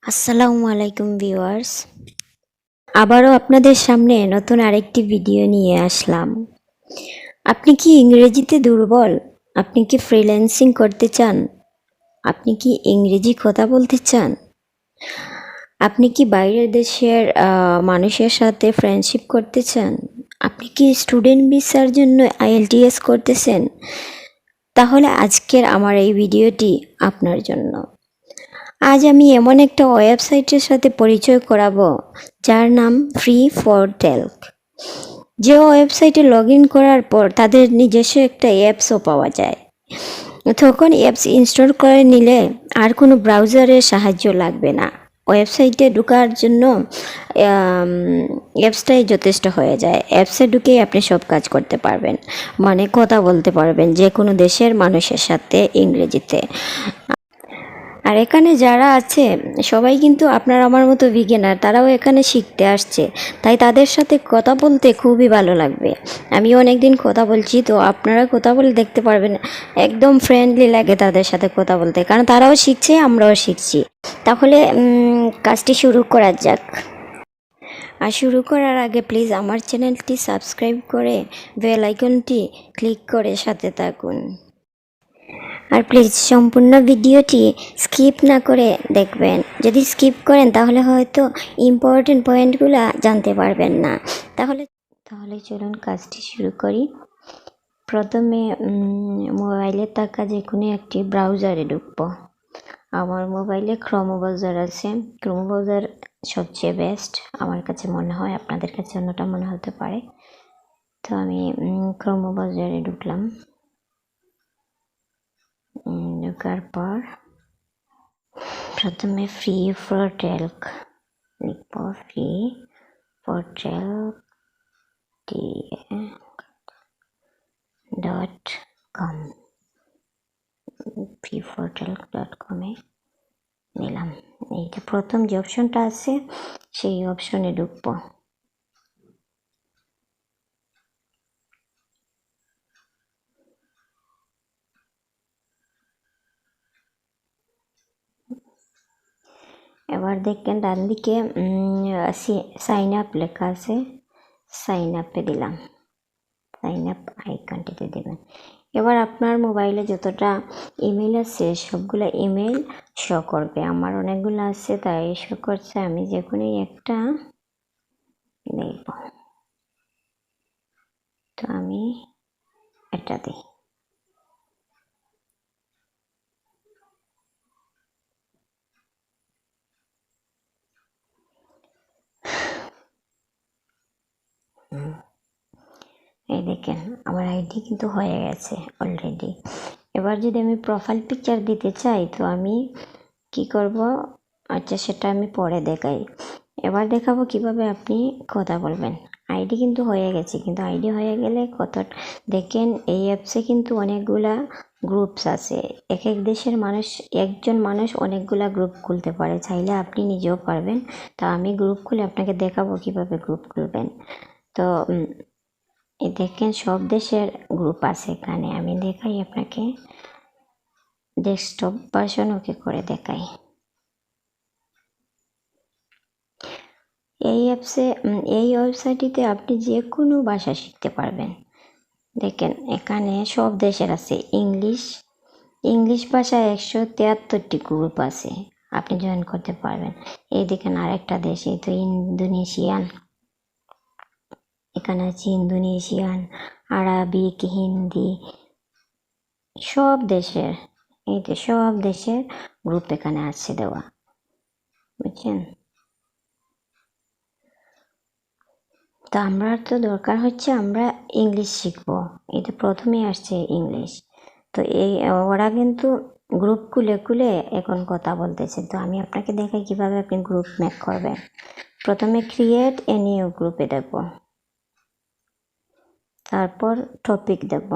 আসসালামু আলাইকুম ভিউয়ার্স, আবারও আপনাদের সামনে নতুন আরেকটি ভিডিও নিয়ে আসলাম। আপনি কি ইংরেজিতে দুর্বল? আপনি কি ফ্রিল্যান্সিং করতে চান? আপনি কি ইংরেজি কথা বলতে চান? আপনি কি বাইরের দেশের মানুষের সাথে ফ্রেন্ডশিপ করতে চান? আপনি কি স্টুডেন্ট ভিসার জন্য IELTS করতেছেন? তাহলে আজকের আমার এই ভিডিওটি আপনার জন্য। আজ আমি এমন একটা ওয়েবসাইটের সাথে পরিচয় করাবো যার নাম Free4Talk। যে ওয়েবসাইটে লগ ইন করার পর তাদের নিজস্ব একটা অ্যাপসও পাওয়া যায়। তখন অ্যাপস ইনস্টল করে নিলে আর কোনো ব্রাউজারের সাহায্য লাগবে না। ওয়েবসাইটে ঢোকার জন্য অ্যাপসটাই যথেষ্ট হয়ে যায়। অ্যাপসে ঢুকেই আপনি সব কাজ করতে পারবেন, মানে কথা বলতে পারবেন যে কোনো দেশের মানুষের সাথে ইংরেজিতে। আর এখানে যারা আছে সবাই কিন্তু আপনার আমার মতো বিগিনার, তারাও এখানে শিখতে আসছে, তাই তাদের সাথে কথা বলতে খুবই ভালো লাগবে। আমি অনেক দিন কথা বলছি, তো আপনারা কথা বলে দেখতে পারবেন, একদম ফ্রেন্ডলি লাগে তাদের সাথে কথা বলতে, কারণ তারাও শিখছে আমরাও শিখছি। তাহলে কাজটি শুরু করা যাক। আর শুরু করার আগে প্লিজ আমার চ্যানেলটি সাবস্ক্রাইব করে বেল আইকনটি ক্লিক করে সাথে থাকুন। আর প্লিজ সম্পূর্ণ ভিডিওটি স্কিপ না করে দেখবেন। যদি স্কিপ করেন তাহলে হয়তো ইম্পর্টেন্ট পয়েন্টগুলো জানতে পারবেন না। তাহলে চলুন কাজটি শুরু করি। প্রথমে মোবাইলে থাকা যে কোনো একটি ব্রাউজারে ঢুকবো। আমার মোবাইলে ক্রোম ব্রাউজার আছে। ক্রোম ব্রাউজার সবচেয়ে বেস্ট আমার কাছে মনে হয়, আপনাদের কাছে অন্যটা মনে হতে পারে। তো আমি ক্রোম ব্রাউজারে ঢুকলাম। ঢোকার পর প্রথমে Free4Talk লিখব। Free4Talk.com Free4Talk.com-এ নিলাম। এইটা প্রথম যে অপশনটা আছে সেই অপশনে ঢুকবো। এবার দেখেন ডান দিকে সাইন আপ লেখা আছে, সাইন আপে দিলাম। সাইন আপ আইকনটিতে দেবেন। এবার আপনার মোবাইলে যতটা ইমেল আছে সবগুলো ইমেল শো করবে। আমার অনেকগুলো আছে তাই শো করছে, আমি যে কোনো একটা দেখব। তো আমি এটা দিই। এই দেখেন আমার আইডি কিন্তু হয়ে গেছে অলরেডি। এবার যদি আমি প্রোফাইল পিকচার দিতে চাই তো আমি কি করব, আচ্ছা সেটা আমি পরে দেখাই। এবার দেখাবো কিভাবে আপনি কথা বলবেন। আইডি কিন্তু হয়ে গেছে, কিন্তু আইডি হয়ে গেলে কত দেখেন এই অ্যাপসে কিন্তু অনেকগুলা গ্রুপস আছে। এক এক দেশের মানুষ, একজন মানুষ অনেকগুলা গ্রুপ খুলতে পারে, চাইলে আপনি নিজেও পারবেন। তা আমি গ্রুপ খুলে আপনাকে দেখাবো কিভাবে গ্রুপ খুলবেন। তো দেখেন সব দেশের গ্রুপ আছে এখানে। আমি দেখাই আপনাকে, ডেস্কটপ ভার্সন ওকে করে দেখাই। এই অ্যাপসে এই ওয়েবসাইটটিতে আপনি যে কোনো ভাষা শিখতে পারবেন। দেখেন এখানে সব দেশের আছে। ইংলিশ ভাষায় 173টি গ্রুপ আছে, আপনি জয়েন করতে পারবেন। এই দেখেন আরেকটা দেশ, এই তো ইন্দোনেশিয়ান। এখানে আছে ইন্দোনেশিয়ান, আরবিক, হিন্দি, সব দেশের, এই তো সব দেশের গ্রুপ এখানে আছে দেওয়া, বুঝছেন। তো আমরা তো দরকার হচ্ছে আমরা ইংলিশ শিখবো, এটা প্রথমেই আসছে ইংলিশ। তো ওরা কিন্তু গ্রুপ খুলে খুলে এখন কথা বলতেছে। তো আমি আপনাকে দেখাই কিভাবে আপনি গ্রুপ মেক করবেন। প্রথমে ক্রিয়েট এ নিউ গ্রুপে দেব, তারপর টপিক দেব।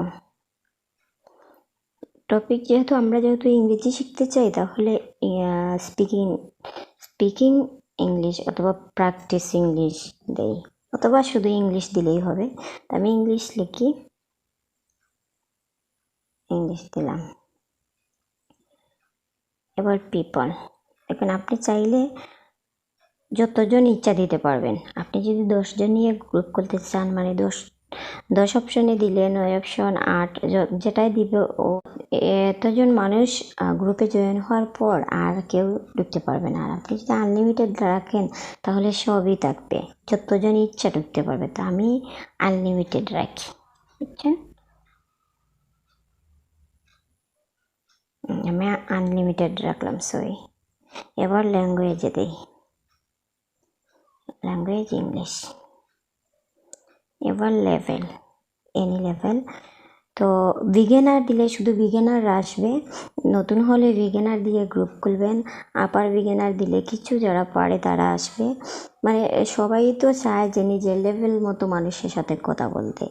টপিক যেহেতু ইংরেজি শিখতে চাই, তাহলে স্পিকিং ইংলিশ অথবা প্র্যাকটিস ইংলিশ দেই, অথবা শুধু ইংলিশ দিলেই হবে। আমি ইংলিশ লিখি, ইংলিশ দিলাম। এবার পিপল, এখন আপনি চাইলে যতজন ইচ্ছা দিতে পারবেন। আপনি যদি 10 জন নিয়ে গ্রুপ করতে চান, মানে 10 অপশনে দিলেন, ওই অপশন 8 যেটাই দিবে, ও এতজন মানুষ গ্রুপে জয়েন হওয়ার পর আর কেউ ঢুকতে পারবে না। আর আপনি যদি আনলিমিটেড রাখেন তাহলে সবই থাকবে, যতজন ইচ্ছা ঢুকতে পারবে। তো আমি আনলিমিটেড রাখি, বুঝছেন? আমি আনলিমিটেড রাখলাম, সরি। এবার ল্যাঙ্গুয়েজে দিই, ল্যাঙ্গুয়েজ ইংলিশ। এবার লেভেল, এনি লেভেল। তো বিগিনার দিলে শুধু বিগিনার আসবে, নতুন হলে বিগিনার দিয়ে গ্রুপ খুলবেন। আপার বিগিনার দিলে কিছু যারা পারে তারা আসবে। মানে সবাই তো চায় যে নিজের লেভেল মতো মানুষের সাথে কথা বলতে,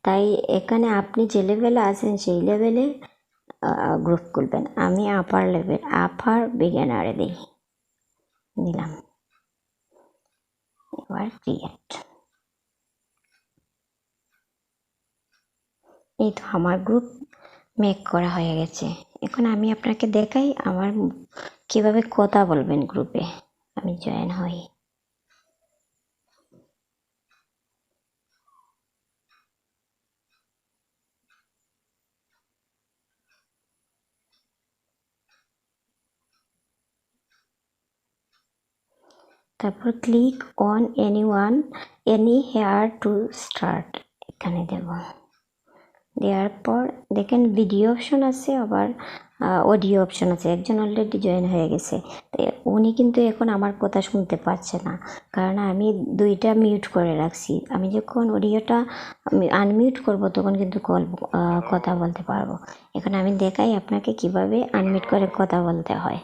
তাই এখানে আপনি যে লেভেলে আছেন সেই লেভেলে গ্রুপ খুলবেন। আমি আপার লেভেল, আপার বিগিনারে দিলাম। এবার ক্রিয়েট। এই তো আমার গ্রুপ মেক করা হয়ে গেছে। এখন আমি আপনাকে দেখাই আমার কিভাবে কথা বলবেন গ্রুপে। আমি জয়েন হই। তারপর click on any hair to start, এখানে দেব। দেওয়ার পর দেখেন ভিডিও অপশন আছে, আবার অডিও অপশন আছে। একজন অলরেডি জয়েন হয়ে গেছে, তো উনি কিন্তু এখন আমার কথা শুনতে পাচ্ছে না, কারণ আমি দুইটা মিউট করে রাখছি। আমি যখন অডিওটা আনমিউট করব তখন কিন্তু কথা বলতে পারবো। এখন আমি দেখাই আপনাকে কিভাবে আনমিউট করে কথা বলতে হয়।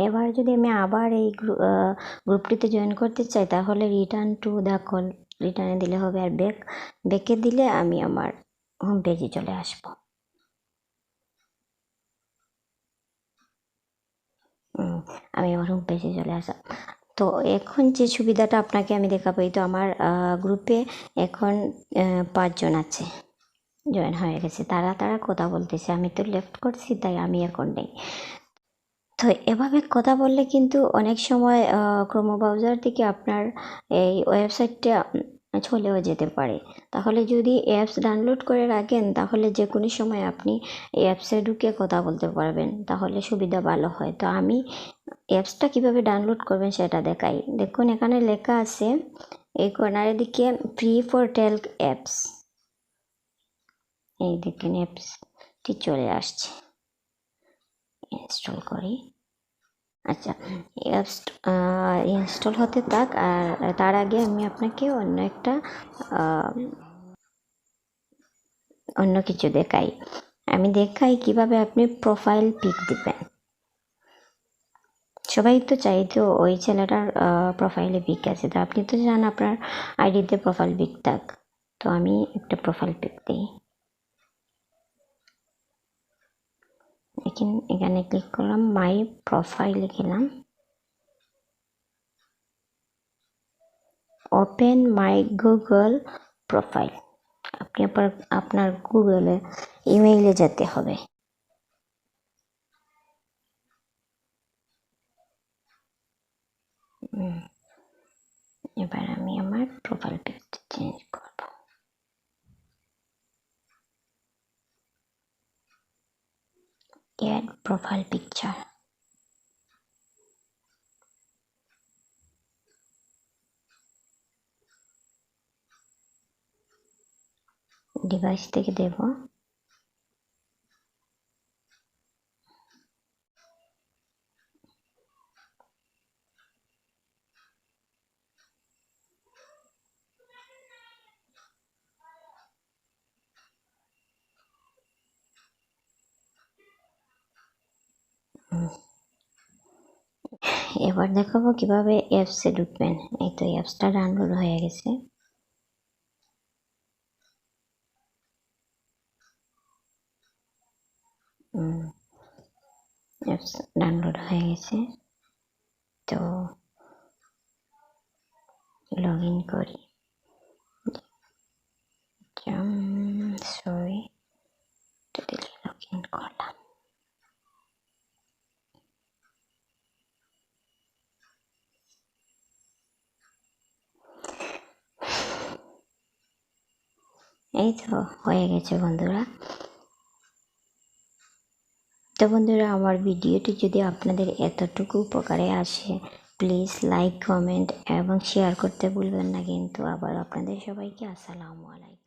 এবার যদি আমি আবার এই গ্রুপটিতে জয়েন করতে চাই তাহলে রিটার্ন টু দ্য কল রিটার্নে দিলে হবে, আর ব্যাকে দিলে আমি আমার হোম পেজে চলে আসবো। আমি আমার হোম পেজে চলে আসলাম। তো এখন যে সুবিধাটা আপনাকে আমি দেখাবো, এই তো আমার গ্রুপে এখন 5 জন আছে, জয়েন হয়ে গেছে। তারা কথা বলতেছে, আমি তো লেফট করছি তাই আমি এখন নেই। তো এভাবে কথা বললে কিন্তু অনেক সময় ক্রোম ব্রাউজার থেকে আপনার এই ওয়েবসাইটটা চলেও যেতে পারে। তাহলে যদি অ্যাপস ডাউনলোড করে রাখেন তাহলে যে কোনো সময় আপনি অ্যাপসে ঢুকে কথা বলতে পারবেন, তাহলে সুবিধা ভালো হয়। তো আমি অ্যাপসটা কিভাবে ডাউনলোড করবেন সেটা দেখাই। দেখুন এখানে লেখা আছে এই কর্নারের দিকে Free4Talk অ্যাপস, এই দেখেন অ্যাপসটি চলে আসছে। ইনস্টল করি। আচ্ছা, অ্যাপস ইনস্টল হতে থাক, আর তার আগে আমি আপনাকে অন্য কিছু দেখাই। আমি দেখাই কিভাবে আপনি প্রোফাইল পিক দিবেন। সবাই তো চাইতো ওই ছেলেটার প্রোফাইলে পিক আছে, তো আপনি তো জান আপনার আইডিতে প্রোফাইল পিক থাক। তো আমি একটা প্রোফাইল পিক দিই। এখানে ক্লিক করলাম, মাই প্রোফাইলে গেলাম, ওপেন মাই গুগল প্রোফাইল। আপনি আপনার গুগলে ইমেইলে যেতে হবে। এবার আমি আমার প্রোফাইল পিকটা চেঞ্জ করব। Add profile picture. ডিভাইস থেকে দেব। এবার দেখাবো কিভাবে অ্যাপসে ঢুকবেন। এই তো অ্যাপসটা ডাউনলোড হয়ে গেছে। অ্যাপস ডাউনলোড হয়ে গেছে, তো লগ ইন করি। সরি, লগ ইন করলাম। এই তো হয়ে গেছে বন্ধুরা। তো বন্ধুরা, আমার ভিডিওটি যদি আপনাদের এতটুকু উপকারে আসে, প্লিজ লাইক, কমেন্ট এবং শেয়ার করতে ভুলবেন না কিন্তু। আবার আপনাদের সবাইকে আসসালামু আলাইকুম।